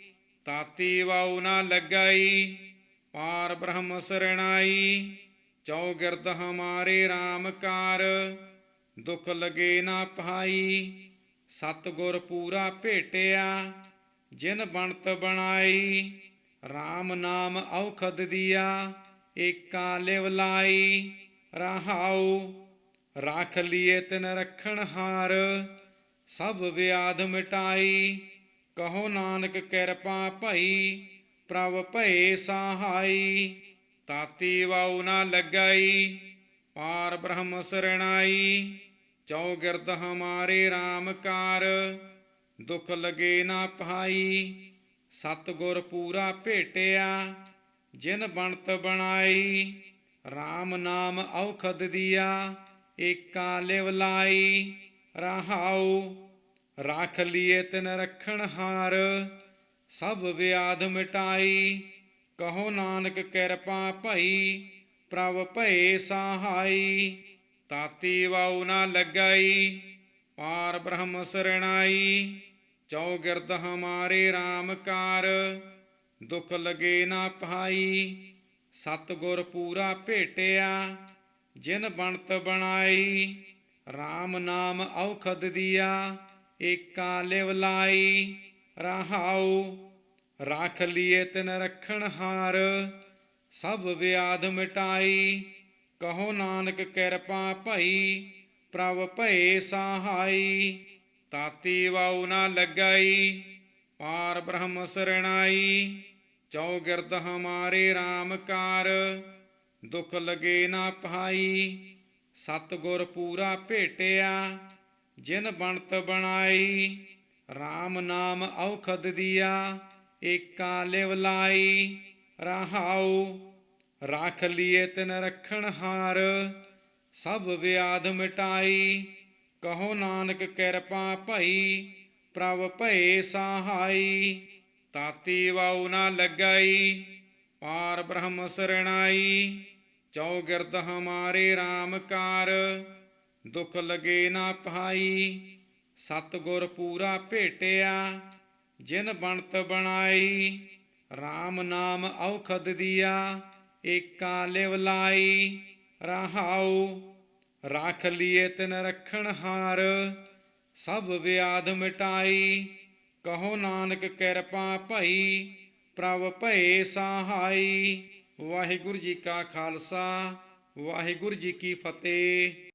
ਤਾਤੀ ਵਾਉ ਨਾ ਲੱਗਈ ਪਾਰ ਬ੍ਰਹਮ ਸਰਣਾਈ। ਚੌਗਿਰਦ ਹਮਾਰੇ RAM ਕਾਰ ਦੁਖ ਲਗੇ ਨਾ ਪਹਾਈ। ਸਤਿਗੁਰ ਪੂਰਾ ਭੇਟਿਆ ਜਿਨ ਬਣਤ ਬਣਾਈ। RAM ਨਾਮ ਔਖਦ ਦੀਆ ਏਕਾ ਲਿਵ ਲਾਈ। ਰਹਾਉ ਰਾਖ ਲੀਏ ਤਿਨ ਰਖਣ ਹਾਰ ਸਭ ਵਿਆਧ ਮਿਟਾਈ। ਕਹੋ ਨਾਨਕ ਕਿਰਪਾ ਭਈ ਪ੍ਰਭ ਭਏ ਸਹਾਈ। ਤਾਤੀ ਵਾਉ ਨਾ ਲੱਗਈ ਪਾਰ ਬ੍ਰਹਮ ਸਰਣਾਈ। ਚੌਗਿਰਦ ਹਮਾਰੇ RAM ਕਾਰ ਦੁਖ ਲਗੇ ਨਾ ਪਹਾਈ। ਸਤਿਗੁਰ ਪੂਰਾ ਭੇਟਿਆ ਜਿਨ ਬਣਤ ਬਣਾਈ। RAM ਨਾਮ ਔਖਦ ਦੀਆ ਏਕਾ ਲਿਵ ਲਾਈ। ਰਹਾਉ ਰਾਖ ਲੀਏ ਤਿਨ ਰਖਣ ਹਾਰ ਸਭ ਵਿਆਧ ਮਿਟਾਈ। ਕਹੋ ਨਾਨਕ ਕਿਰਪਾ ਭਈ ਪ੍ਰਭ ਭਏ ਸਹਾਈ। ਤਾਤੀ ਵਾਉ ਨਾ ਲੱਗਈ ਪਾਰ ਬ੍ਰਹਮ ਸਰਣਾਈ। ਚੌਗਿਰਦ ਹਮਾਰੇ RAM ਕਾਰ ਦੁਖ ਲਗੇ ਨਾ ਪਹਾਈ। ਸਤਿਗੁਰ ਪੂਰਾ ਭੇਟਿਆ ਜਿਨ ਬਣਤ ਬਣਾਈ। RAM ਨਾਮ ਔਖਦ ਦੀਆ ਏਕਾ ਲਿਵ ਲਾਈ। ਰਹਾਉ ਰਾਖ ਲੀਏ ਤਿਨ ਰਖਣ ਹਾਰ ਸਭ ਵਿਆਧ ਮਿਟਾਈ। ਕਹੋ ਨਾਨਕ ਕਿਰਪਾ ਭਈ ਪ੍ਰਭ ਭਏ ਸਹਾਈ। ਤਾਤੀ ਵਾਉ ਨਾ ਲੱਗਈ ਪਾਰ ਬ੍ਰਹਮ ਸਰਣਾਈ। ਚੌਗਿਰਦ ਹਮਾਰੇ RAM ਕਾਰ ਦੁਖ ਲਗੇ ਨਾ ਪਹਾਈ। ਸਤਿਗੁਰ ਪੂਰਾ ਭੇਟਿਆ ਜਿਨ ਬਣਤ ਬਣਾਈ। RAM ਨਾਮ ਔਖਦ ਦੀਆ ਏਕਾ ਲਿਵ ਲਾਈ। ਰਹਾਉ ਰਾਖ ਲੀਏ ਤਿਨ ਰਖਣ ਹਾਰ ਸਭ ਵਿਆਧ ਮਿਟਾਈ। ਕਹੋ ਨਾਨਕ ਕਿਰਪਾ ਭਈ ਪ੍ਰਭ ਭਏ ਸਹਾਈ। ਤਾਤੀ ਵਾਉ ਨਾ ਲੱਗਈ ਪਾਰ ਬ੍ਰਹਮ ਸਰਣਾਈ। ਚੌਗਿਰਦ ਹਮਾਰੇ RAM ਕਾਰ ਦੁਖ ਲਗੇ ਨਾ ਪਹਾਈ। ਸਤਿਗੁਰ ਪੂਰਾ ਭੇਟਿਆ ਜਿਨ ਬਣਤ ਬਣਾਈ। RAM ਨਾਮ ਔਖਦ ਦੀਆ ਏਕਾ ਲਿਵ ਲਾਈ। ਰਹਾਉ ਰਾਖ ਲੀਏ ਤਿਨ ਰਖਣ ਹਾਰ ਸਭ ਵਿਆਧ ਮਿਟਾਈ। ਕਹੋ ਨਾਨਕ ਕਿਰਪਾ ਭਈ ਪ੍ਰਭ ਭਏ ਸਹਾਈ। ਵਾਹਿਗੁਰੂ ਜੀ ਕਾ ਖਾਲਸਾ ਵਾਹਿਗੁਰੂ ਜੀ ਕੀ ਫਤਿਹ।